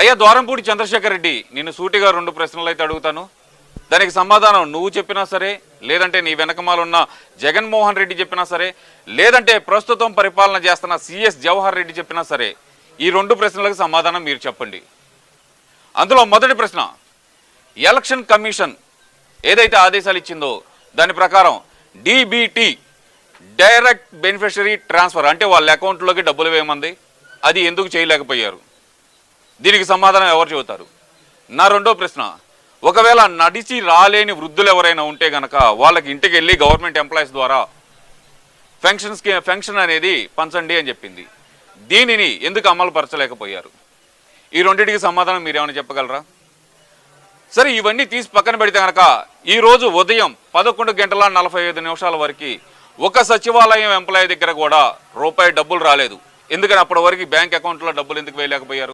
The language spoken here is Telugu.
అయ్యా ద్వారంపూడి చంద్రశేఖర్ రెడ్డి, నిన్ను సూటిగా 2 ప్రశ్నలు అయితే అడుగుతాను. దానికి సమాధానం నువ్వు చెప్పినా సరే, లేదంటే నీ వెనకమాలున్న జగన్మోహన్ రెడ్డి చెప్పినా సరే, లేదంటే ప్రస్తుతం పరిపాలన చేస్తున్న సిఎస్ జవహర్ రెడ్డి చెప్పినా సరే, ఈ 2 ప్రశ్నలకు సమాధానం మీరు చెప్పండి. అందులో మొదటి ప్రశ్న, ఎలక్షన్ కమిషన్ ఏదైతే ఆదేశాలు ఇచ్చిందో దాని ప్రకారం డిబిటి, డైరెక్ట్ బెనిఫిషరీ ట్రాన్స్ఫర్, అంటే వాళ్ళ అకౌంట్లోకి డబ్బులు వేయమంది, అది ఎందుకు చేయలేకపోయారు? దీనికి సమాధానం ఎవరు చెబుతారు? నా రెండో ప్రశ్న, ఒకవేళ నడిచి రాలేని వృద్ధులు ఎవరైనా ఉంటే గనక వాళ్ళకి ఇంటికి వెళ్ళి గవర్నమెంట్ ఎంప్లాయీస్ ద్వారా ఫెన్షన్ అనేది పంచండి అని చెప్పింది. దీనిని ఎందుకు అమలు పరచలేకపోయారు? ఈ రెండింటికి సమాధానం మీరు ఏమైనా చెప్పగలరా? సరే, ఇవన్నీ తీసి పక్కన పెడితే కనుక ఈరోజు ఉదయం 11:45 వరకు ఒక సచివాలయం ఎంప్లాయీ దగ్గర కూడా రూపాయి డబ్బులు రాలేదు. ఎందుకని అప్పటి వరకు బ్యాంక్ అకౌంట్లో డబ్బులు ఎందుకు వేయలేకపోయారు?